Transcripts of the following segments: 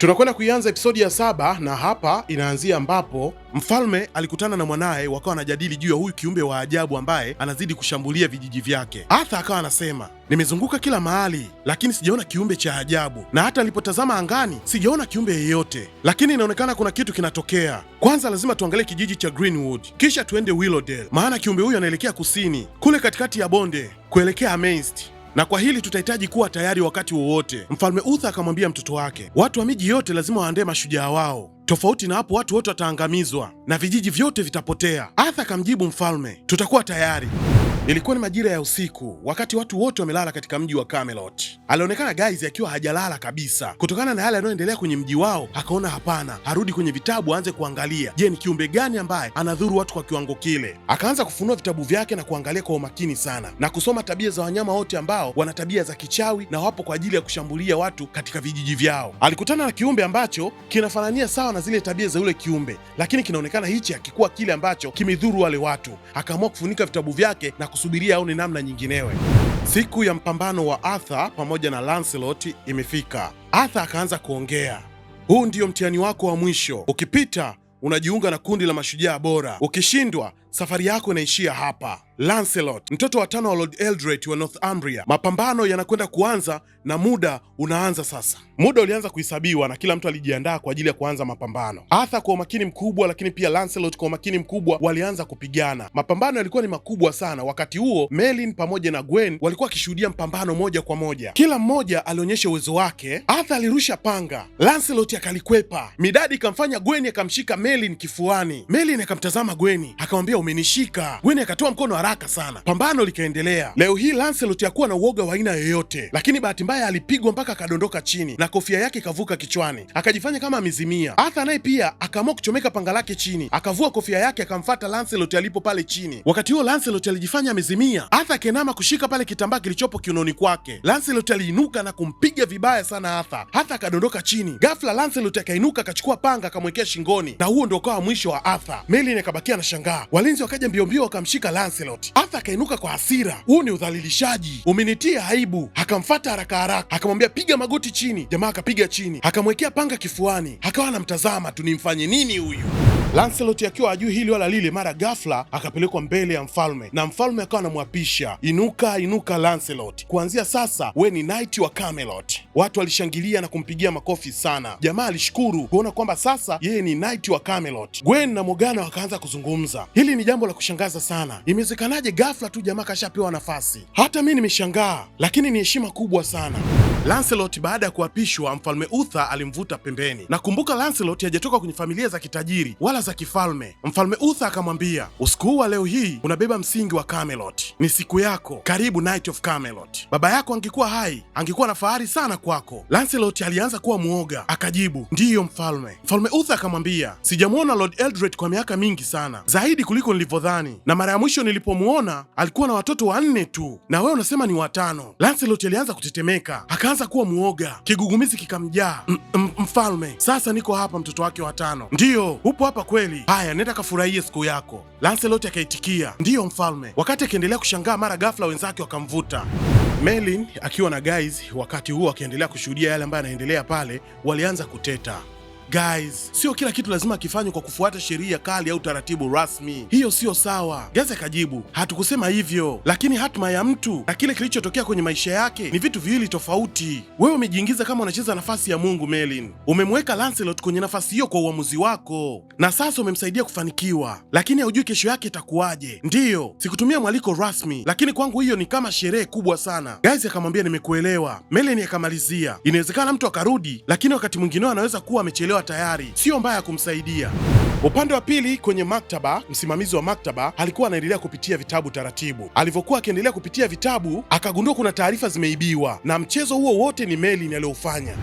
Tunakwenda kuianza episodi ya 7 na hapa inaanzia ambapo mfalme alikutana na mwanaye, wakawa wanajadili juu ya huyu kiumbe wa ajabu ambaye anazidi kushambulia vijiji vyake. Arthur akawa anasema, nimezunguka kila mahali lakini sijaona kiumbe cha ajabu, na hata nilipotazama angani sijaona kiumbe yeyote, lakini inaonekana kuna kitu kinatokea. Kwanza lazima tuangalie kijiji cha Greenwood, kisha tuende Willowdale, maana kiumbe huyu anaelekea kusini kule katikati ya bonde kuelekea Amherst, na kwa hili tutahitaji kuwa tayari wakati wowote. Mfalme Uther akamwambia mtoto wake, watu wa miji yote lazima waandae mashujaa wao, tofauti na hapo watu wote wataangamizwa na vijiji vyote vitapotea. Arthur akamjibu mfalme, tutakuwa tayari. Ilikuwa ni majira ya usiku, wakati watu wote wamelala katika mji wa Camelot. Alionekana Guys akiwa hajalala kabisa kutokana na yale yanayoendelea kwenye mji wao. Akaona hapana, harudi kwenye vitabu aanze kuangalia, je, ni kiumbe gani ambaye anadhuru watu kwa kiwango kile. Akaanza kufunua vitabu vyake na kuangalia kwa umakini sana na kusoma tabia za wanyama wote ambao wana tabia za kichawi na wapo kwa ajili ya kushambulia watu katika vijiji vyao. Alikutana na kiumbe ambacho kinafanania sawa na zile tabia za yule kiumbe, lakini kinaonekana hichi hakikuwa kile ambacho kimedhuru wale watu. Akaamua kufunika vitabu vyake na kusubiria aone namna nyinginewe. Siku ya mpambano wa Arthur pamoja na Lancelot imefika. Arthur akaanza kuongea, huu ndio mtihani wako wa mwisho. Ukipita unajiunga na kundi la mashujaa bora, ukishindwa safari yako inaishia hapa. Lancelot, mtoto wa 5 wa Lord Eldred wa Northumbria. Mapambano yanakwenda kuanza na muda unaanza sasa. Muda ulianza kuhesabiwa na kila mtu alijiandaa kwa ajili ya kuanza mapambano. Arthur kwa umakini mkubwa, lakini pia Lancelot kwa umakini mkubwa walianza kupigana. Mapambano yalikuwa ni makubwa sana. Wakati huo Merlin pamoja na Gwen walikuwa wakishuhudia mpambano moja kwa moja. Kila mmoja alionyesha uwezo wake. Arthur alirusha panga, Lancelot akalikwepa. Midadi ikamfanya Gwen akamshika Merlin kifuani. Merlin akamtazama Gwen akamwambia, umenishika. Gwen akatoa mkono haraka sana. Pambano likaendelea. Leo hii Lancelot hakuwa na uoga wa aina yoyote, lakini bahati mbaya alipigwa mpaka akadondoka chini na kofia yake ikavuka kichwani, akajifanya kama amezimia. Arthur naye pia akaamua kuchomeka panga lake chini, akavua kofia yake akamfuata Lancelot alipo pale chini. Wakati huo Lancelot alijifanya amezimia. Arthur akainama kushika pale kitambaa kilichopo kiunoni kwake. Lancelot aliinuka na kumpiga vibaya sana Arthur. Arthur akadondoka chini. Ghafla Lancelot akainuka akachukua panga akamwekea shingoni, na huo ndio ukawa mwisho wa Arthur. Merlin akabakia na shangaa. Walinzi wakaja mbio mbio wakamshika Lancelot. Arthur akainuka kwa hasira, huu ni udhalilishaji, umenitia aibu. Akamfuata haraka haraka akamwambia, piga magoti chini. Jamaa akapiga chini, akamwekea panga kifuani, akawa anamtazama tu, nimfanye nini huyu? Lancelot akiwa ajui hili wala lile, mara ghafla akapelekwa mbele ya mfalme na mfalme akawa anamwapisha, inuka inuka Lancelot, kuanzia sasa we ni knight wa Camelot. Watu walishangilia na kumpigia makofi sana. Jamaa alishukuru kuona kwamba sasa yeye ni knight wa Camelot. Gwen na Morgana wakaanza kuzungumza, hili ni jambo la kushangaza sana, imewezekanaje ghafla tu jamaa kashapewa nafasi? Hata mimi nimeshangaa, lakini ni heshima kubwa sana. Lancelot baada ya kuapishwa, mfalme Uther alimvuta pembeni. Nakumbuka Lancelot hajatoka kwenye familia za kitajiri wala za kifalme. Mfalme Uther akamwambia, usiku huu wa leo hii unabeba msingi wa Camelot, ni siku yako, karibu Knight of Camelot. Baba yako angekuwa hai angekuwa na fahari sana kwako. Lancelot alianza kuwa muoga, akajibu, ndiyo mfalme. Mfalme Uther akamwambia, sijamuona Lord Eldred kwa miaka mingi sana, zaidi kuliko nilivyodhani, na mara ya mwisho nilipomuona alikuwa na watoto 4 tu, na wewe unasema ni 5. Lancelot alianza kutetemeka, akaanza kuwa muoga, kigugumizi kikamjaa. Mfalme, sasa niko hapa, mtoto wake wa 5. Ndiyo, upo hapa kweli? Haya, nenda kafurahie siku yako. Lancelot akaitikia, ndiyo mfalme. Wakati akiendelea kushangaa, mara ghafla wenzake wakamvuta. Merlin akiwa na Guys wakati huo akiendelea kushuhudia yale ambayo yanaendelea pale, walianza kuteta. Guys, sio kila kitu lazima kifanywe kwa kufuata sheria kali au taratibu rasmi, hiyo sio sawa. Guys akajibu, hatukusema hivyo, lakini hatma ya mtu na kile kilichotokea kwenye maisha yake ni vitu viwili tofauti. Wewe umejiingiza kama unacheza nafasi ya Mungu Merlin, umemweka Lancelot kwenye nafasi hiyo kwa uamuzi wako, na sasa umemsaidia kufanikiwa, lakini haujui kesho yake itakuwaje. Ndiyo, sikutumia mwaliko rasmi, lakini kwangu hiyo ni kama sherehe kubwa sana. Guys akamwambia, nimekuelewa. Merlin akamalizia, inawezekana mtu akarudi, lakini wakati mwingine anaweza kuwa amechelewa tayari, sio mbaya ya kumsaidia. Upande wa pili kwenye maktaba, msimamizi wa maktaba alikuwa anaendelea kupitia vitabu taratibu. Alivyokuwa akiendelea kupitia vitabu, akagundua kuna taarifa zimeibiwa, na mchezo huo wote ni Merlin aliyoufanya.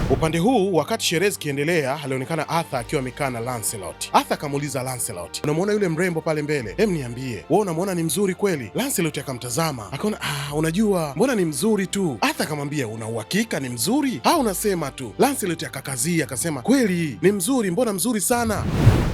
Upande huu wakati sherehe zikiendelea, alionekana Arthur akiwa amekaa na Lancelot. Arthur akamuuliza Lancelot, unamwona yule mrembo pale mbele? Hem, niambie, wewe unamwona ni mzuri kweli? Lancelot akamtazama akaona, unajua mbona ni mzuri tu. Arthur akamwambia, una uhakika ni mzuri au unasema tu? Lancelot akakazia akasema, kweli ni mzuri, mbona mzuri sana.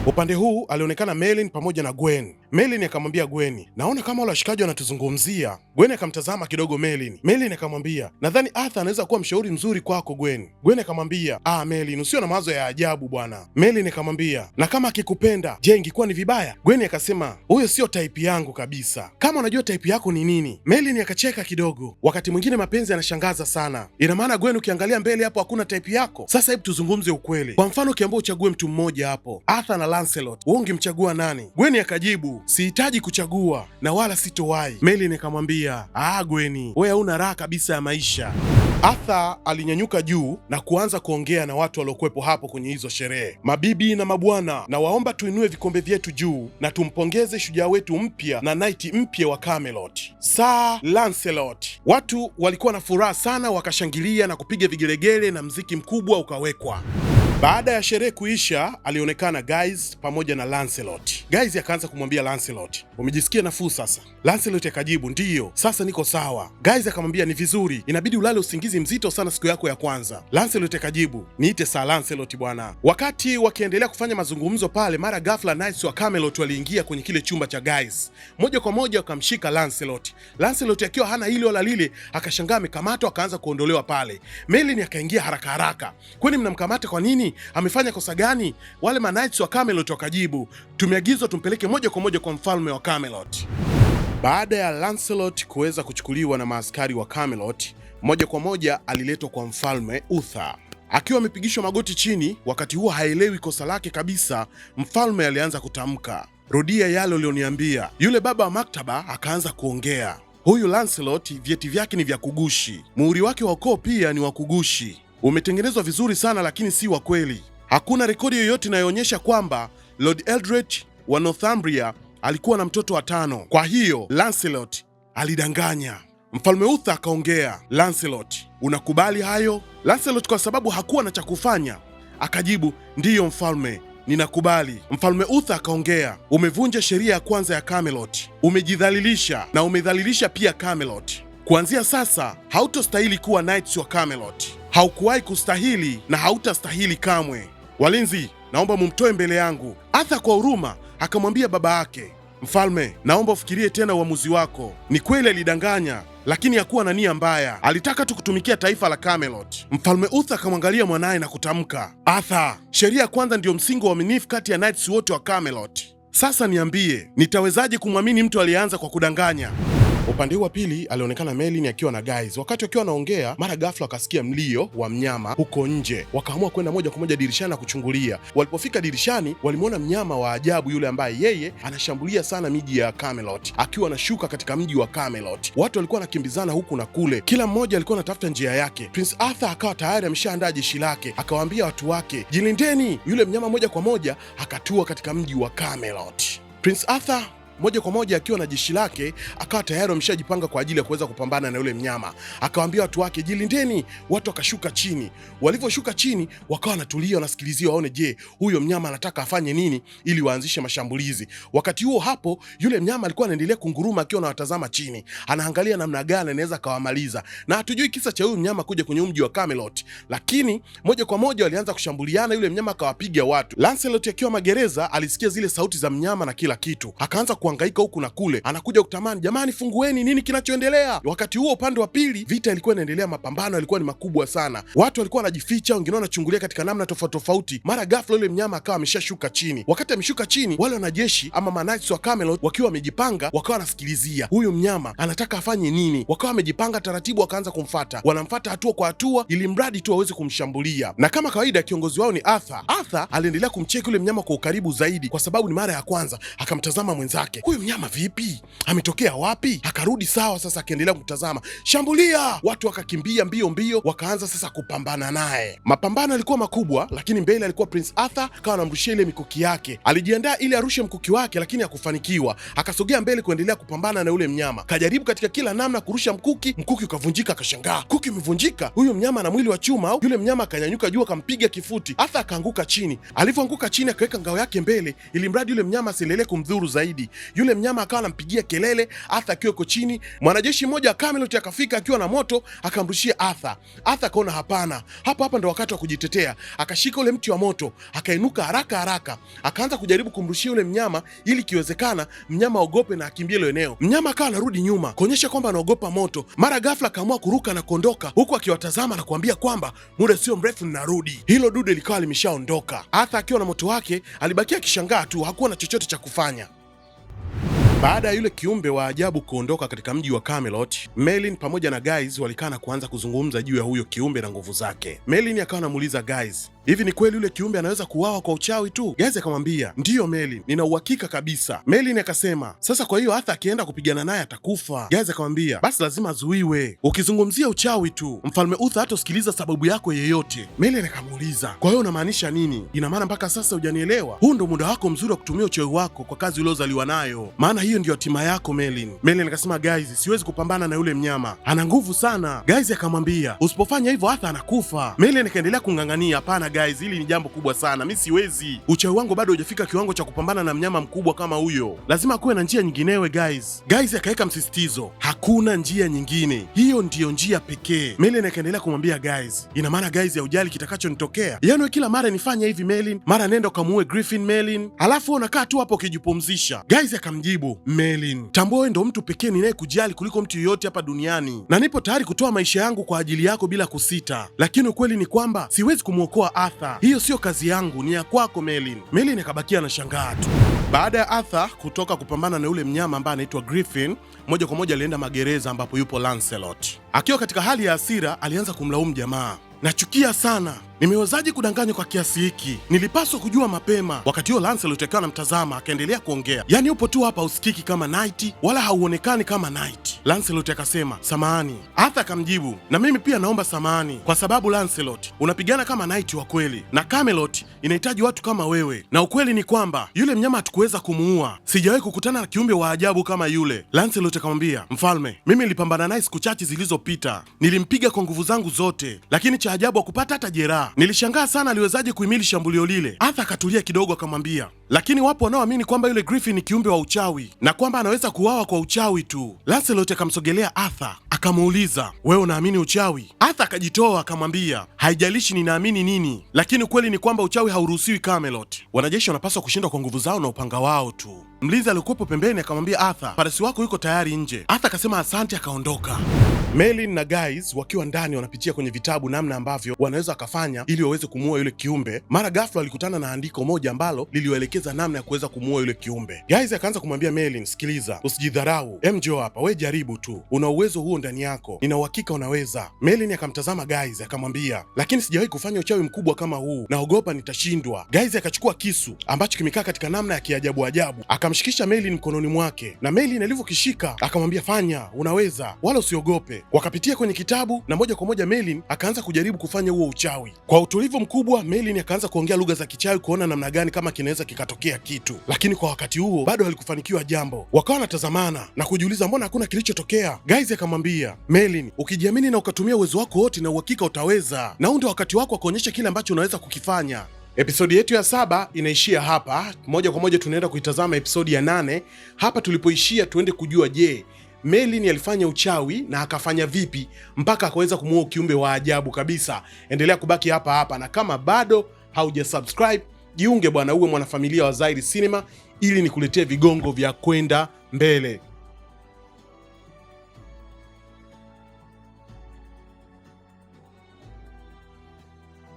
Upande huu alionekana Merlin pamoja na Gwen. Merlin akamwambia Gwen, naona kama wale washikaji wanatuzungumzia. Gwen akamtazama kidogo Merlin. Merlin akamwambia, nadhani Arthur anaweza kuwa mshauri mzuri kwako Gwen. Gwen akamwambia, Merlin, usio na mawazo ya ajabu bwana. Merlin akamwambia, na kama akikupenda, je, ingekuwa ni vibaya? Gwen akasema, huyo sio type yangu kabisa. Kama unajua type yako ni nini? Merlin akacheka kidogo. Wakati mwingine mapenzi yanashangaza sana. Ina maana Gwen, ukiangalia mbele hapo hakuna type yako? Sasa hebu tuzungumze ukweli. Kwa mfano ukiambiwa uchague mtu mmoja hapo, Arthur na Lancelot, wewe ungemchagua nani? Gwen akajibu, sihitaji kuchagua na wala sitowahi. Merlin akamwambia, Gwen, wewe hauna raha kabisa ya maisha. Arthur alinyanyuka juu na kuanza kuongea na watu waliokuwepo hapo kwenye hizo sherehe. Mabibi na mabwana, na waomba tuinue vikombe vyetu juu na tumpongeze shujaa wetu mpya na knight mpya wa Camelot, Sir Lancelot. Watu walikuwa na furaha sana, wakashangilia na kupiga vigelegele na mziki mkubwa ukawekwa. Baada ya sherehe kuisha, alionekana Guys pamoja na Lancelot. Guys akaanza kumwambia Lancelot, umejisikia nafuu sasa? Lancelot akajibu, ndiyo, sasa niko sawa. Guys akamwambia, ni vizuri, inabidi ulale usingizi mzito sana siku yako ya kwanza. Lancelot akajibu, niite Sir Lancelot bwana. Wakati wakiendelea kufanya mazungumzo pale, mara ghafla Knights wa Camelot waliingia kwenye kile chumba cha Guys. Moja kwa moja wakamshika Lancelot. Lancelot akiwa hana hili wala lile, akashangaa amekamatwa, akaanza kuondolewa pale. Merlin akaingia haraka haraka, kwani mnamkamata kwa nini? Amefanya kosa gani? Wale Knights wa Camelot wakajibu, tumeagizwa tumpeleke moja kwa moja kwa mfalme wa Camelot. Baada ya Lancelot kuweza kuchukuliwa na maaskari wa Camelot, moja kwa moja aliletwa kwa mfalme Uther. Akiwa amepigishwa magoti chini, wakati huo haelewi kosa lake kabisa, mfalme alianza kutamka, rudia yale ulioniambia. Yule baba wa maktaba akaanza kuongea, huyu Lancelot vyeti vyake ni vya kugushi, muhuri wake wa ukoo pia ni wa kugushi, umetengenezwa vizuri sana lakini si wa kweli. Hakuna rekodi yoyote inayoonyesha kwamba Lord Eldred wa Northumbria alikuwa na mtoto wa 5. Kwa hiyo Lancelot alidanganya. Mfalme Uther akaongea, Lancelot, unakubali hayo? Lancelot kwa sababu hakuwa na cha kufanya akajibu, ndiyo mfalme, ninakubali. Mfalme Uther akaongea, umevunja sheria ya kwanza ya Camelot, umejidhalilisha na umedhalilisha pia Camelot. Kuanzia sasa hautostahili kuwa Knights wa Camelot. Haukuwahi kustahili na hautastahili kamwe. Walinzi, naomba mumtoe mbele yangu. Arthur kwa huruma akamwambia baba yake, mfalme, naomba ufikirie tena uamuzi wako. Ni kweli alidanganya, lakini hakuwa na nia mbaya, alitaka tu kutumikia taifa la Camelot. Mfalme Uther akamwangalia mwanaye na kutamka, Arthur, sheria ya kwanza ndiyo msingi wa uaminifu kati ya Knights wote wa Camelot. Sasa niambie, nitawezaje kumwamini mtu aliyeanza kwa kudanganya? Upande wa pili alionekana Merlin akiwa na Guys. Wakati wakiwa wanaongea, mara ghafla wakasikia mlio wa mnyama huko nje. Wakaamua kwenda moja kwa moja dirishani na kuchungulia. Walipofika dirishani, walimwona mnyama wa ajabu yule ambaye yeye anashambulia sana miji ya Camelot, akiwa anashuka katika mji wa Camelot. Watu walikuwa wanakimbizana huku na kule, kila mmoja alikuwa anatafuta njia yake. Prince Arthur akawa tayari ameshaandaa jeshi lake, akawaambia watu wake, jilindeni. Yule mnyama moja kwa moja akatua katika mji wa Camelot. Prince Arthur moja kwa moja akiwa na jeshi lake akawa tayari wameshajipanga kwa ajili ya kuweza kupambana na yule mnyama. Akawaambia watu wake, jilindeni. Watu wakashuka chini. Walivyoshuka chini, wakawa wanatulia wanasikilizia waone, je, huyo mnyama anataka afanye nini ili waanzishe mashambulizi. Wakati huo hapo, yule mnyama alikuwa anaendelea kunguruma akiwa anawatazama chini, anaangalia namna gani anaweza kawamaliza. Na hatujui kisa cha huyu mnyama kuja kwenye mji wa Camelot, lakini moja kwa moja walianza kushambuliana. Yule mnyama akawapiga watu. Lancelot akiwa magereza alisikia zile sauti za mnyama na kila kitu, akaanza kuhangaika huku na kule, anakuja kutamani, jamani fungueni, nini kinachoendelea? Wakati huo upande wa pili vita ilikuwa inaendelea, mapambano yalikuwa ni makubwa sana. Watu walikuwa wanajificha, wengine wanachungulia katika namna tofauti tofauti. Mara ghafla yule mnyama akawa ameshashuka chini. Wakati ameshuka chini, wale wanajeshi ama Knights wa Camelot wakiwa wamejipanga, wakawa wanasikilizia huyu mnyama anataka afanye nini. Wakawa wamejipanga taratibu, wakaanza kumfuata, wanamfuata hatua kwa hatua, ili mradi tu waweze kumshambulia. Na kama kawaida kiongozi wao ni Arthur. Arthur aliendelea kumcheki yule mnyama kwa ukaribu zaidi, kwa sababu ni mara ya kwanza. Akamtazama mwenzake, huyu mnyama vipi? Ametokea wapi? Akarudi sawa. Sasa akiendelea kumtazama, shambulia! Watu wakakimbia mbio mbio, wakaanza sasa kupambana naye. Mapambano yalikuwa makubwa, lakini mbele alikuwa Prince Arthur, akawa anamrushia ile mikuki yake. Alijiandaa ili arushe mkuki wake, lakini hakufanikiwa. Akasogea mbele kuendelea kupambana na yule mnyama. Kajaribu katika kila namna kurusha mkuki, mkuki ukavunjika. Akashangaa, mkuki umevunjika, huyu mnyama ana mwili wa chuma au? Yule mnyama akanyanyuka juu, akampiga kifuti. Arthur akaanguka chini. Alivyoanguka chini, akaweka ngao yake mbele ili mradi yule mnyama asiendelee kumdhuru zaidi. Yule mnyama akawa anampigia kelele Arthur akiwa yuko chini. Mwanajeshi mmoja wa Camelot akafika akiwa na moto akamrushia Arthur. Arthur akaona hapana, hapa ndo wakati wa kujitetea. Akashika ule mti wa moto, akainuka haraka akaanza kujaribu kumrushia yule mnyama ili kiwezekana mnyama ogope na akimbie ile eneo. Mnyama akawa anarudi nyuma kuonyesha kwamba anaogopa moto. Mara ghafla akaamua kuruka na kuondoka huku akiwatazama na kuambia kwamba muda sio mrefu ninarudi. Hilo dude likawa limeshaondoka. Arthur akiwa na moto wake alibakia akishangaa tu, hakuwa na chochote cha kufanya. Baada ya yule kiumbe wa ajabu kuondoka katika mji wa Camelot, Merlin pamoja na Guys walikaa na kuanza kuzungumza juu ya huyo kiumbe na nguvu zake. Merlin akawa anamuuliza Guys, hivi ni kweli yule kiumbe anaweza kuuawa kwa uchawi tu? Guys akamwambia, ndiyo Merlin, nina uhakika kabisa. Merlin akasema, sasa kwa hiyo Arthur akienda kupigana naye atakufa. Guys akamwambia, basi lazima azuiwe. Ukizungumzia uchawi tu, Mfalme Uther hatasikiliza sababu yako yeyote. Merlin akamuuliza, kwa hiyo unamaanisha nini? Ina maana mpaka sasa hujanielewa? Huu ndo muda wako mzuri wa kutumia uchawi wako kwa kazi uliozaliwa nayo, maana hiyo ndio hatima yako Merlin. Merlin akasema, Guys, siwezi kupambana na yule mnyama, ana nguvu sana. Guys akamwambia, usipofanya hivyo Arthur anakufa. Merlin akaendelea kung'ang'ania, hapana Guys, hili ni jambo kubwa sana, mimi siwezi. Uchawi wangu bado hujafika kiwango cha kupambana na mnyama mkubwa kama huyo, lazima kuwe na njia nyinginewe Guys. Guys akaweka msisitizo, hakuna njia nyingine, hiyo ndiyo njia pekee. Merlin akaendelea kumwambia Guys, ina maana Guys haujali kitakachonitokea? Yaani kila mara nifanye hivi Merlin, mara nenda ukamuue Griffin Merlin, alafu unakaa tu hapo ukijipumzisha. Guys akamjibu, Merlin, tambua wewe ndo mtu pekee ninayekujali kuliko mtu yoyote hapa duniani, na nipo tayari kutoa maisha yangu kwa ajili yako bila kusita, lakini ukweli ni kwamba siwezi kumuokoa Arthur. Hiyo sio kazi yangu, ni ya kwako Merlin. Merlin akabakia anashangaa tu. Baada ya Arthur kutoka kupambana na yule mnyama ambaye anaitwa Griffin, moja kwa moja alienda magereza ambapo yupo Lancelot. Akiwa katika hali ya hasira, alianza kumlaumu jamaa, nachukia sana, nimewezaje kudanganywa kwa kiasi hiki? Nilipaswa kujua mapema. Wakati huo Lancelot akiwa anamtazama akaendelea kuongea, yaani upo tu hapa usikiki kama knight wala hauonekani kama knight. Lancelot akasema, samahani. Arthur akamjibu, na mimi pia naomba samahani, kwa sababu Lancelot, unapigana kama knight wa kweli na Camelot inahitaji watu kama wewe, na ukweli ni kwamba yule mnyama hatukuweza kumuua. Sijawahi kukutana na kiumbe wa ajabu kama yule. Lancelot akamwambia, mfalme, mimi nilipambana naye siku chache zilizopita, nilimpiga kwa nguvu zangu zote, lakini cha ajabu hakupata hata jeraha. Nilishangaa sana aliwezaje kuhimili shambulio lile. Arthur akatulia kidogo akamwambia, lakini wapo wanaoamini kwamba yule Griffin ni kiumbe wa uchawi na kwamba anaweza kuuawa kwa uchawi tu. Lancelot akamsogelea Arthur akamuuliza, wewe unaamini uchawi? Arthur akajitoa akamwambia, haijalishi ninaamini nini, lakini ukweli ni kwamba uchawi hauruhusiwi Camelot. Wanajeshi wanapaswa kushindwa kwa nguvu zao na upanga wao tu. Mlinzi alikuwepo pembeni akamwambia Arthur, farasi wako yuko tayari nje. Arthur akasema asante akaondoka. Merlin na Guys wakiwa ndani wanapitia kwenye vitabu namna ambavyo wanaweza wakafanya ili waweze kumuua yule kiumbe. Mara ghafla walikutana na andiko moja ambalo liliwaelekeza namna ya kuweza kumuua yule kiumbe. Guys akaanza kumwambia Merlin, sikiliza, usijidharau, njoo hapa, we jaribu tu, una uwezo huo ndani yako, nina uhakika unaweza. Merlin akamtazama Guys akamwambia, lakini sijawahi kufanya uchawi mkubwa kama huu, naogopa nitashindwa. Guys akachukua kisu ambacho kimekaa katika namna ya kiajabu ajabu, akamshikisha Merlin mkononi mwake, na Merlin alivyokishika akamwambia, fanya, unaweza, wala usiogope. Wakapitia kwenye kitabu na moja kwa moja Merlin akaanza kujaribu kufanya huo uchawi. Kwa utulivu mkubwa Merlin akaanza kuongea lugha za kichawi kuona namna gani kama kinaweza kikatokea kitu, lakini kwa wakati huo bado halikufanikiwa jambo. Wakawa wanatazamana na kujiuliza mbona hakuna kilichotokea. Guys akamwambia, Merlin, ukijiamini na ukatumia uwezo wako wote na uhakika utaweza, na huu ndio wakati wako wa kuonyesha kile ambacho unaweza kukifanya. Episodi yetu ya 7 inaishia hapa. Moja kwa moja tunaenda kuitazama episodi ya 8. Hapa tulipoishia tuende kujua, je, Merlin alifanya uchawi na akafanya vipi mpaka akaweza kumuua kiumbe wa ajabu kabisa? Endelea kubaki hapa hapa, na kama bado haujasubscribe, jiunge bwana, uwe mwanafamilia wa Zahiri Cinema ili nikuletee vigongo vya kwenda mbele.